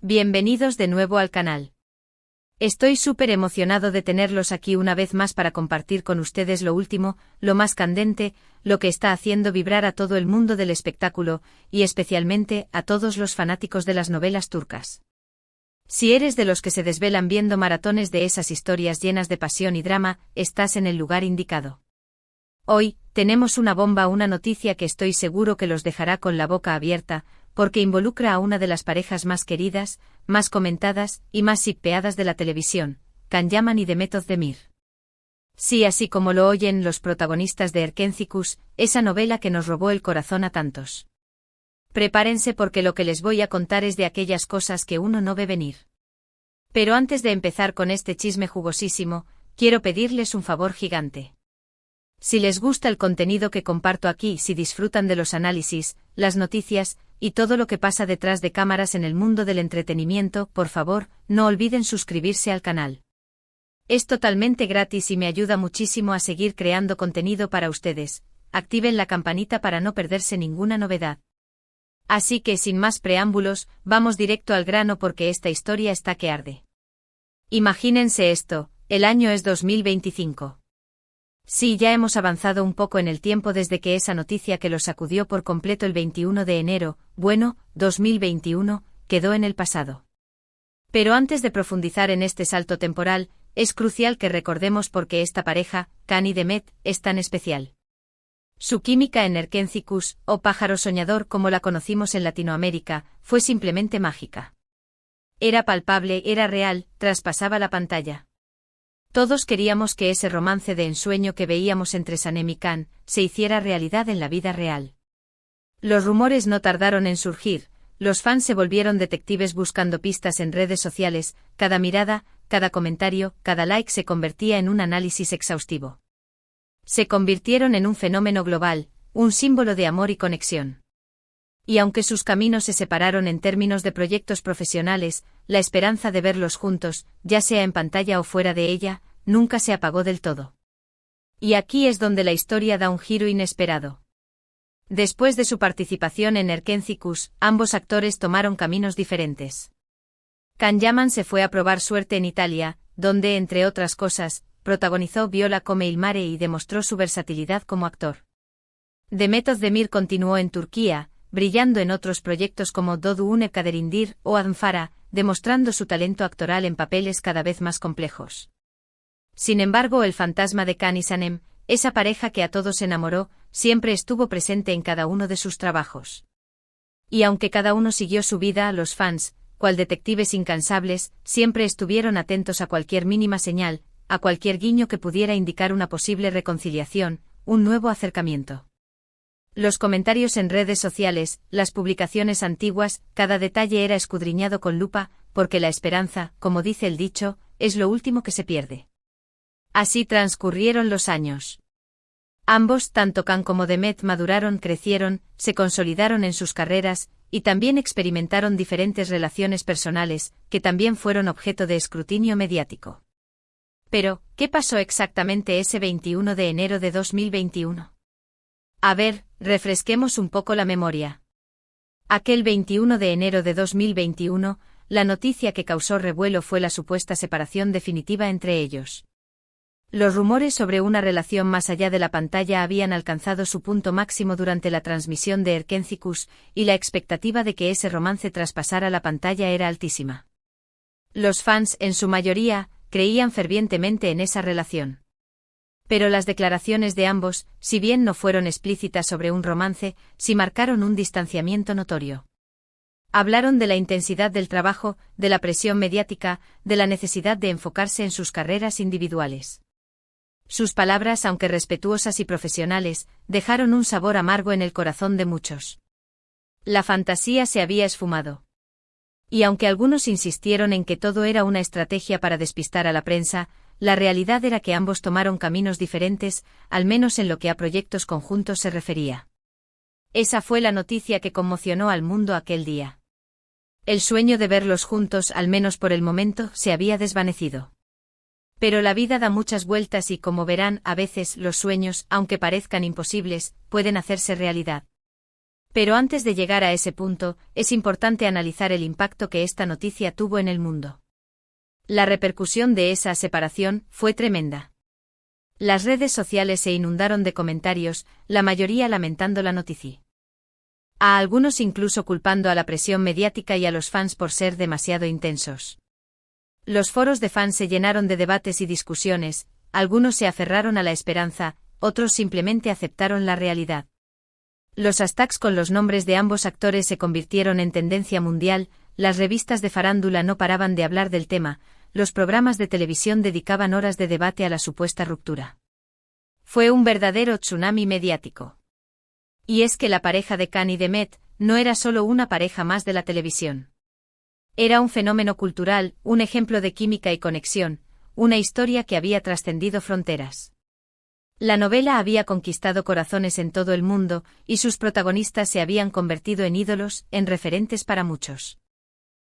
Bienvenidos de nuevo al canal. Estoy súper emocionado de tenerlos aquí una vez más para compartir con ustedes lo último, lo más candente, lo que está haciendo vibrar a todo el mundo del espectáculo, y especialmente a todos los fanáticos de las novelas turcas. Si eres de los que se desvelan viendo maratones de esas historias llenas de pasión y drama, estás en el lugar indicado. Hoy, tenemos una bomba, una noticia que estoy seguro que los dejará con la boca abierta, porque involucra a una de las parejas más queridas, más comentadas y más shippeadas de la televisión, Can Yaman y Demet Özdemir. Sí, así como lo oyen, los protagonistas de Erkenci Kuş, esa novela que nos robó el corazón a tantos. Prepárense porque lo que les voy a contar es de aquellas cosas que uno no ve venir. Pero antes de empezar con este chisme jugosísimo, quiero pedirles un favor gigante. Si les gusta el contenido que comparto aquí, si disfrutan de los análisis, las noticias, y todo lo que pasa detrás de cámaras en el mundo del entretenimiento, por favor, no olviden suscribirse al canal. Es totalmente gratis y me ayuda muchísimo a seguir creando contenido para ustedes. Activen la campanita para no perderse ninguna novedad. Así que sin más preámbulos, vamos directo al grano porque esta historia está que arde. Imagínense esto, el año es 2025. Sí, ya hemos avanzado un poco en el tiempo desde que esa noticia que los sacudió por completo el 21 de enero, 2021, quedó en el pasado. Pero antes de profundizar en este salto temporal, es crucial que recordemos por qué esta pareja, Can y Demet, es tan especial. Su química en Erkenci Kuş, o Pájaro Soñador como la conocimos en Latinoamérica, fue simplemente mágica. Era palpable, era real, traspasaba la pantalla. Todos queríamos que ese romance de ensueño que veíamos entre Sanem y Can se hiciera realidad en la vida real. Los rumores no tardaron en surgir, los fans se volvieron detectives buscando pistas en redes sociales, cada mirada, cada comentario, cada like se convertía en un análisis exhaustivo. Se convirtieron en un fenómeno global, un símbolo de amor y conexión. Y aunque sus caminos se separaron en términos de proyectos profesionales, la esperanza de verlos juntos, ya sea en pantalla o fuera de ella, nunca se apagó del todo. Y aquí es donde la historia da un giro inesperado. Después de su participación en Erkenci Kuş, ambos actores tomaron caminos diferentes. Can Yaman se fue a probar suerte en Italia, donde, entre otras cosas, protagonizó Viola come il mare y demostró su versatilidad como actor. Demet Özdemir continuó en Turquía, brillando en otros proyectos como Doğdu Une Kaderindir o Adnfara, demostrando su talento actoral en papeles cada vez más complejos. Sin embargo, el fantasma de Can y Sanem, esa pareja que a todos enamoró, siempre estuvo presente en cada uno de sus trabajos. Y aunque cada uno siguió su vida, los fans, cual detectives incansables, siempre estuvieron atentos a cualquier mínima señal, a cualquier guiño que pudiera indicar una posible reconciliación, un nuevo acercamiento. Los comentarios en redes sociales, las publicaciones antiguas, cada detalle era escudriñado con lupa, porque la esperanza, como dice el dicho, es lo último que se pierde. Así transcurrieron los años. Ambos, tanto Can como Demet, maduraron, crecieron, se consolidaron en sus carreras, y también experimentaron diferentes relaciones personales, que también fueron objeto de escrutinio mediático. Pero, ¿qué pasó exactamente ese 21 de enero de 2021? A ver, refresquemos un poco la memoria. Aquel 21 de enero de 2021, la noticia que causó revuelo fue la supuesta separación definitiva entre ellos. Los rumores sobre una relación más allá de la pantalla habían alcanzado su punto máximo durante la transmisión de Erkenci Kuş, y la expectativa de que ese romance traspasara la pantalla era altísima. Los fans, en su mayoría, creían fervientemente en esa relación. Pero las declaraciones de ambos, si bien no fueron explícitas sobre un romance, sí marcaron un distanciamiento notorio. Hablaron de la intensidad del trabajo, de la presión mediática, de la necesidad de enfocarse en sus carreras individuales. Sus palabras, aunque respetuosas y profesionales, dejaron un sabor amargo en el corazón de muchos. La fantasía se había esfumado. Y aunque algunos insistieron en que todo era una estrategia para despistar a la prensa, la realidad era que ambos tomaron caminos diferentes, al menos en lo que a proyectos conjuntos se refería. Esa fue la noticia que conmocionó al mundo aquel día. El sueño de verlos juntos, al menos por el momento, se había desvanecido. Pero la vida da muchas vueltas y, como verán, a veces los sueños, aunque parezcan imposibles, pueden hacerse realidad. Pero antes de llegar a ese punto, es importante analizar el impacto que esta noticia tuvo en el mundo. La repercusión de esa separación fue tremenda. Las redes sociales se inundaron de comentarios, la mayoría lamentando la noticia. A algunos incluso culpando a la presión mediática y a los fans por ser demasiado intensos. Los foros de fans se llenaron de debates y discusiones, algunos se aferraron a la esperanza, otros simplemente aceptaron la realidad. Los hashtags con los nombres de ambos actores se convirtieron en tendencia mundial, las revistas de farándula no paraban de hablar del tema, los programas de televisión dedicaban horas de debate a la supuesta ruptura. Fue un verdadero tsunami mediático. Y es que la pareja de Khan y Demet no era solo una pareja más de la televisión. Era un fenómeno cultural, un ejemplo de química y conexión, una historia que había trascendido fronteras. La novela había conquistado corazones en todo el mundo, y sus protagonistas se habían convertido en ídolos, en referentes para muchos.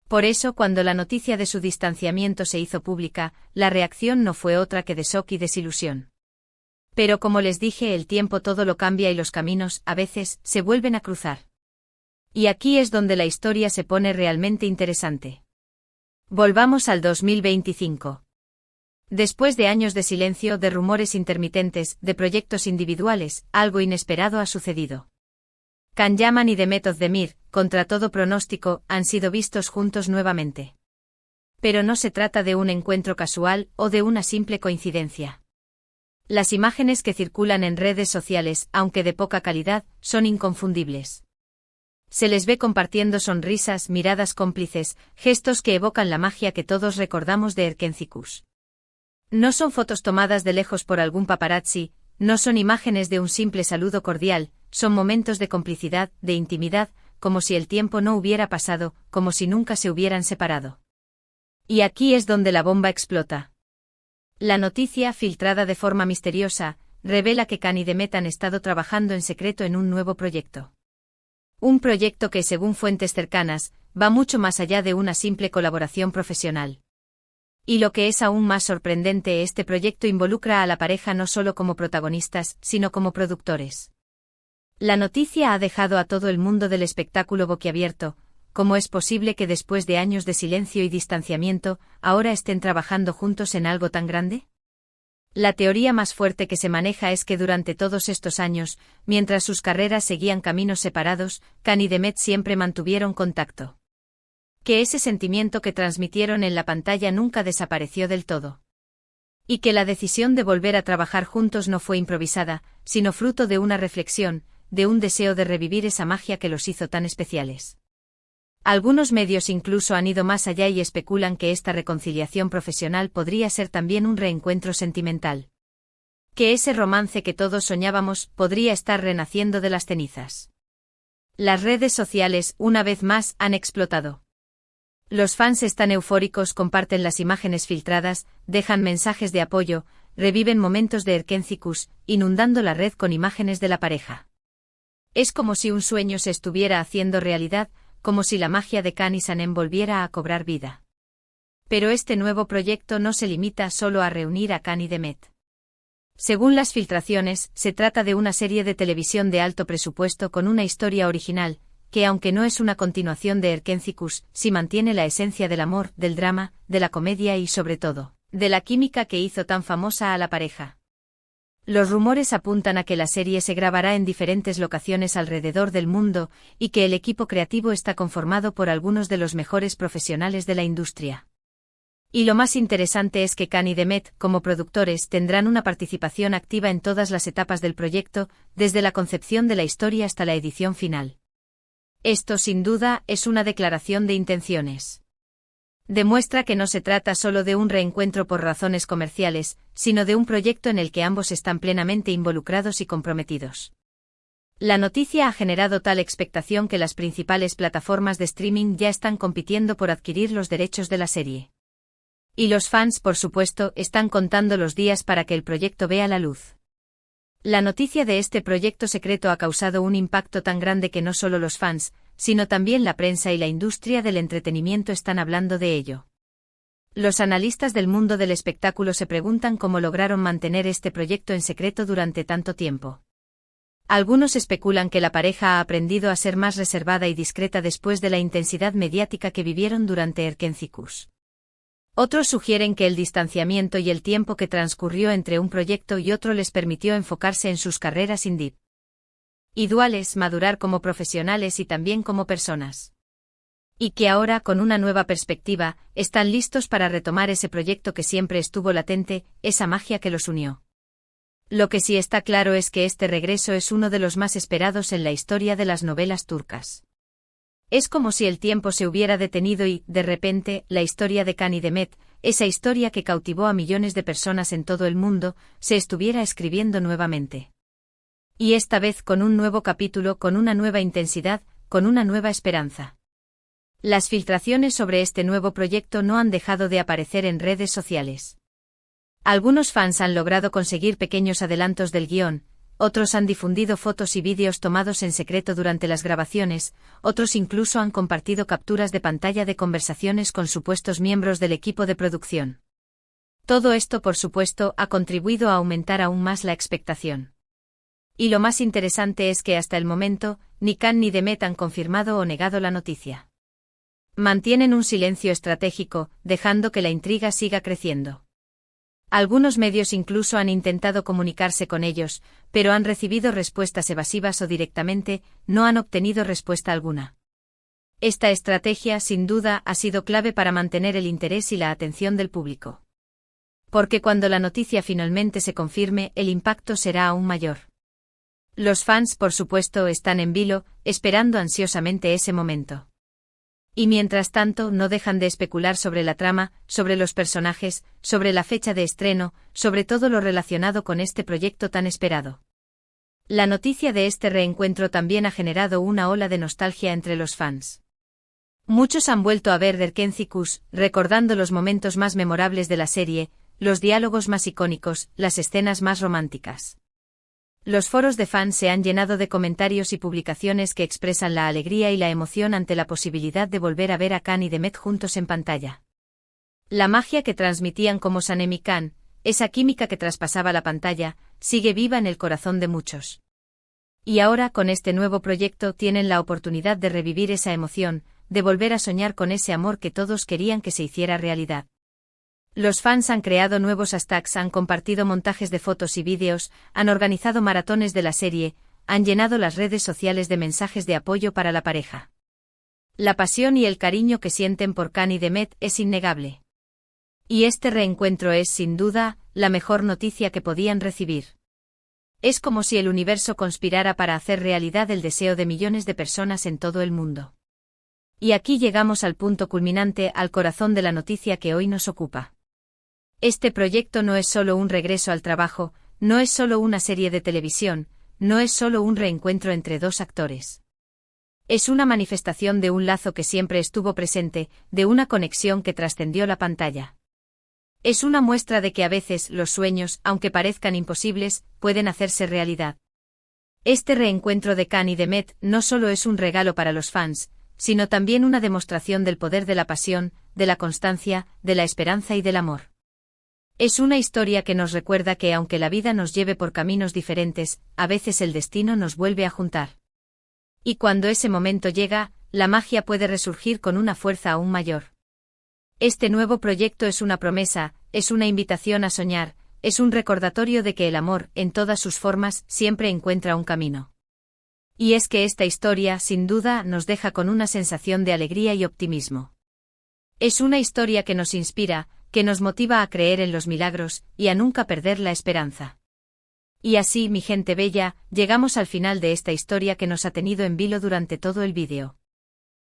Por eso, cuando la noticia de su distanciamiento se hizo pública, la reacción no fue otra que de shock y desilusión. Pero como les dije, el tiempo todo lo cambia y los caminos, a veces, se vuelven a cruzar. Y aquí es donde la historia se pone realmente interesante. Volvamos al 2025. Después de años de silencio, de rumores intermitentes, de proyectos individuales, algo inesperado ha sucedido. Can Yaman y Demet Özdemir, contra todo pronóstico, han sido vistos juntos nuevamente. Pero no se trata de un encuentro casual o de una simple coincidencia. Las imágenes que circulan en redes sociales, aunque de poca calidad, son inconfundibles. Se les ve compartiendo sonrisas, miradas cómplices, gestos que evocan la magia que todos recordamos de Erkencikus. No son fotos tomadas de lejos por algún paparazzi, no son imágenes de un simple saludo cordial, son momentos de complicidad, de intimidad, como si el tiempo no hubiera pasado, como si nunca se hubieran separado. Y aquí es donde la bomba explota. La noticia, filtrada de forma misteriosa, revela que Khan y Demet han estado trabajando en secreto en un nuevo proyecto. Un proyecto que, según fuentes cercanas, va mucho más allá de una simple colaboración profesional. Y lo que es aún más sorprendente, este proyecto involucra a la pareja no solo como protagonistas, sino como productores. La noticia ha dejado a todo el mundo del espectáculo boquiabierto. ¿Cómo es posible que después de años de silencio y distanciamiento, ahora estén trabajando juntos en algo tan grande? La teoría más fuerte que se maneja es que durante todos estos años, mientras sus carreras seguían caminos separados, Khan y Demet siempre mantuvieron contacto. Que ese sentimiento que transmitieron en la pantalla nunca desapareció del todo. Y que la decisión de volver a trabajar juntos no fue improvisada, sino fruto de una reflexión, de un deseo de revivir esa magia que los hizo tan especiales. Algunos medios incluso han ido más allá y especulan que esta reconciliación profesional podría ser también un reencuentro sentimental. Que ese romance que todos soñábamos podría estar renaciendo de las cenizas. Las redes sociales, una vez más, han explotado. Los fans están eufóricos, comparten las imágenes filtradas, dejan mensajes de apoyo, reviven momentos de Erkencikus, inundando la red con imágenes de la pareja. Es como si un sueño se estuviera haciendo realidad, como si la magia de Khan y Sanem volviera a cobrar vida. Pero este nuevo proyecto no se limita solo a reunir a Khan y Demet. Según las filtraciones, se trata de una serie de televisión de alto presupuesto con una historia original, que aunque no es una continuación de Erkencikus, sí mantiene la esencia del amor, del drama, de la comedia y sobre todo, de la química que hizo tan famosa a la pareja. Los rumores apuntan a que la serie se grabará en diferentes locaciones alrededor del mundo, y que el equipo creativo está conformado por algunos de los mejores profesionales de la industria. Y lo más interesante es que Khan y Demet, como productores, tendrán una participación activa en todas las etapas del proyecto, desde la concepción de la historia hasta la edición final. Esto, sin duda, es una declaración de intenciones. Demuestra que no se trata solo de un reencuentro por razones comerciales, sino de un proyecto en el que ambos están plenamente involucrados y comprometidos. La noticia ha generado tal expectación que las principales plataformas de streaming ya están compitiendo por adquirir los derechos de la serie. Y los fans, por supuesto, están contando los días para que el proyecto vea la luz. La noticia de este proyecto secreto ha causado un impacto tan grande que no solo los fans, sino también la prensa y la industria del entretenimiento están hablando de ello. Los analistas del mundo del espectáculo se preguntan cómo lograron mantener este proyecto en secreto durante tanto tiempo. Algunos especulan que la pareja ha aprendido a ser más reservada y discreta después de la intensidad mediática que vivieron durante Erkencikus. Otros sugieren que el distanciamiento y el tiempo que transcurrió entre un proyecto y otro les permitió enfocarse en sus carreras individuales, madurar como profesionales y también como personas. Y que ahora, con una nueva perspectiva, están listos para retomar ese proyecto que siempre estuvo latente, esa magia que los unió. Lo que sí está claro es que este regreso es uno de los más esperados en la historia de las novelas turcas. Es como si el tiempo se hubiera detenido y, de repente, la historia de Can y Demet, esa historia que cautivó a millones de personas en todo el mundo, se estuviera escribiendo nuevamente. Y esta vez con un nuevo capítulo, con una nueva intensidad, con una nueva esperanza. Las filtraciones sobre este nuevo proyecto no han dejado de aparecer en redes sociales. Algunos fans han logrado conseguir pequeños adelantos del guión, otros han difundido fotos y vídeos tomados en secreto durante las grabaciones, otros incluso han compartido capturas de pantalla de conversaciones con supuestos miembros del equipo de producción. Todo esto, por supuesto, ha contribuido a aumentar aún más la expectación. Y lo más interesante es que hasta el momento, ni Can ni Demet han confirmado o negado la noticia. Mantienen un silencio estratégico, dejando que la intriga siga creciendo. Algunos medios incluso han intentado comunicarse con ellos, pero han recibido respuestas evasivas o directamente, no han obtenido respuesta alguna. Esta estrategia, sin duda, ha sido clave para mantener el interés y la atención del público. Porque cuando la noticia finalmente se confirme, el impacto será aún mayor. Los fans, por supuesto, están en vilo, esperando ansiosamente ese momento. Y mientras tanto no dejan de especular sobre la trama, sobre los personajes, sobre la fecha de estreno, sobre todo lo relacionado con este proyecto tan esperado. La noticia de este reencuentro también ha generado una ola de nostalgia entre los fans. Muchos han vuelto a ver Erkencikus, recordando los momentos más memorables de la serie, los diálogos más icónicos, las escenas más románticas. Los foros de fans se han llenado de comentarios y publicaciones que expresan la alegría y la emoción ante la posibilidad de volver a ver a Can y Demet juntos en pantalla. La magia que transmitían como Sanem y Can, esa química que traspasaba la pantalla, sigue viva en el corazón de muchos. Y ahora, con este nuevo proyecto, tienen la oportunidad de revivir esa emoción, de volver a soñar con ese amor que todos querían que se hiciera realidad. Los fans han creado nuevos hashtags, han compartido montajes de fotos y vídeos, han organizado maratones de la serie, han llenado las redes sociales de mensajes de apoyo para la pareja. La pasión y el cariño que sienten por Can y Demet es innegable. Y este reencuentro es, sin duda, la mejor noticia que podían recibir. Es como si el universo conspirara para hacer realidad el deseo de millones de personas en todo el mundo. Y aquí llegamos al punto culminante, al corazón de la noticia que hoy nos ocupa. Este proyecto no es solo un regreso al trabajo, no es solo una serie de televisión, no es solo un reencuentro entre dos actores. Es una manifestación de un lazo que siempre estuvo presente, de una conexión que trascendió la pantalla. Es una muestra de que a veces los sueños, aunque parezcan imposibles, pueden hacerse realidad. Este reencuentro de Can y Demet no solo es un regalo para los fans, sino también una demostración del poder de la pasión, de la constancia, de la esperanza y del amor. Es una historia que nos recuerda que aunque la vida nos lleve por caminos diferentes, a veces el destino nos vuelve a juntar. Y cuando ese momento llega, la magia puede resurgir con una fuerza aún mayor. Este nuevo proyecto es una promesa, es una invitación a soñar, es un recordatorio de que el amor, en todas sus formas, siempre encuentra un camino. Y es que esta historia, sin duda, nos deja con una sensación de alegría y optimismo. Es una historia que nos inspira, que nos motiva a creer en los milagros, y a nunca perder la esperanza. Y así, mi gente bella, llegamos al final de esta historia que nos ha tenido en vilo durante todo el vídeo.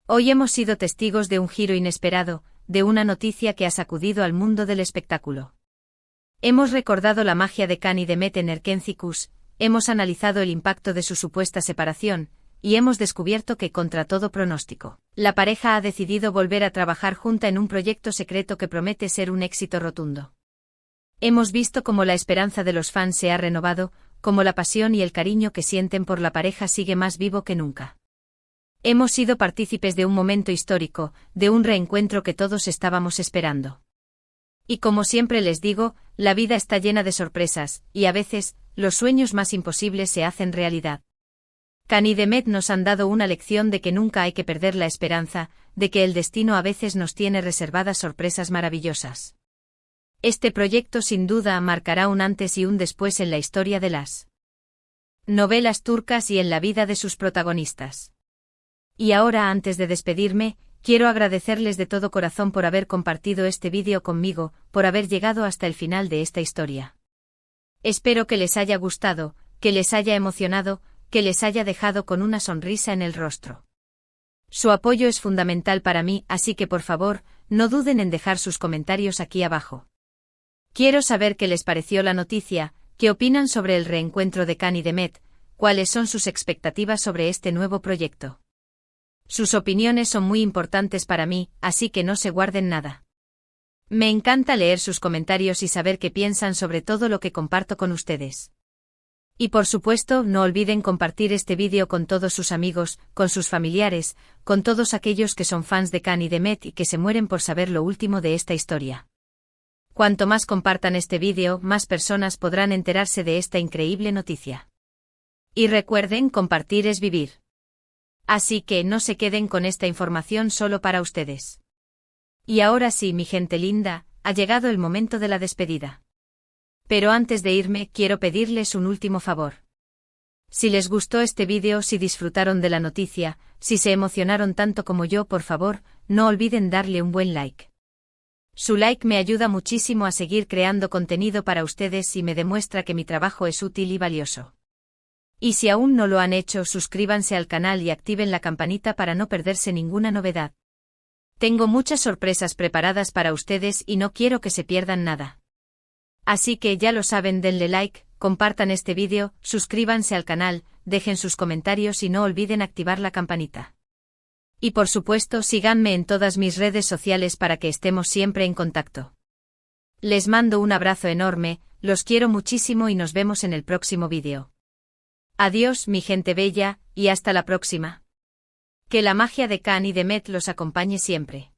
Hoy hemos sido testigos de un giro inesperado, de una noticia que ha sacudido al mundo del espectáculo. Hemos recordado la magia de Can y Demet en Erkencikus, hemos analizado el impacto de su supuesta separación, y hemos descubierto que, contra todo pronóstico, la pareja ha decidido volver a trabajar junta en un proyecto secreto que promete ser un éxito rotundo. Hemos visto cómo la esperanza de los fans se ha renovado, cómo la pasión y el cariño que sienten por la pareja sigue más vivo que nunca. Hemos sido partícipes de un momento histórico, de un reencuentro que todos estábamos esperando. Y como siempre les digo, la vida está llena de sorpresas, y a veces, los sueños más imposibles se hacen realidad. Can y Demet nos han dado una lección de que nunca hay que perder la esperanza, de que el destino a veces nos tiene reservadas sorpresas maravillosas. Este proyecto sin duda marcará un antes y un después en la historia de las novelas turcas y en la vida de sus protagonistas. Y ahora, antes de despedirme, quiero agradecerles de todo corazón por haber compartido este vídeo conmigo, por haber llegado hasta el final de esta historia. Espero que les haya gustado, que les haya emocionado, que les haya dejado con una sonrisa en el rostro. Su apoyo es fundamental para mí, así que por favor, no duden en dejar sus comentarios aquí abajo. Quiero saber qué les pareció la noticia, qué opinan sobre el reencuentro de Can y Demet, cuáles son sus expectativas sobre este nuevo proyecto. Sus opiniones son muy importantes para mí, así que no se guarden nada. Me encanta leer sus comentarios y saber qué piensan sobre todo lo que comparto con ustedes. Y por supuesto, no olviden compartir este vídeo con todos sus amigos, con sus familiares, con todos aquellos que son fans de Can y Demet y que se mueren por saber lo último de esta historia. Cuanto más compartan este vídeo, más personas podrán enterarse de esta increíble noticia. Y recuerden, compartir es vivir. Así que no se queden con esta información solo para ustedes. Y ahora sí, mi gente linda, ha llegado el momento de la despedida. Pero antes de irme, quiero pedirles un último favor. Si les gustó este vídeo, si disfrutaron de la noticia, si se emocionaron tanto como yo, por favor, no olviden darle un buen like. Su like me ayuda muchísimo a seguir creando contenido para ustedes y me demuestra que mi trabajo es útil y valioso. Y si aún no lo han hecho, suscríbanse al canal y activen la campanita para no perderse ninguna novedad. Tengo muchas sorpresas preparadas para ustedes y no quiero que se pierdan nada. Así que ya lo saben, denle like, compartan este vídeo, suscríbanse al canal, dejen sus comentarios y no olviden activar la campanita. Y por supuesto, síganme en todas mis redes sociales para que estemos siempre en contacto. Les mando un abrazo enorme, los quiero muchísimo y nos vemos en el próximo vídeo. Adiós, mi gente bella, y hasta la próxima. Que la magia de Can y Demet los acompañe siempre.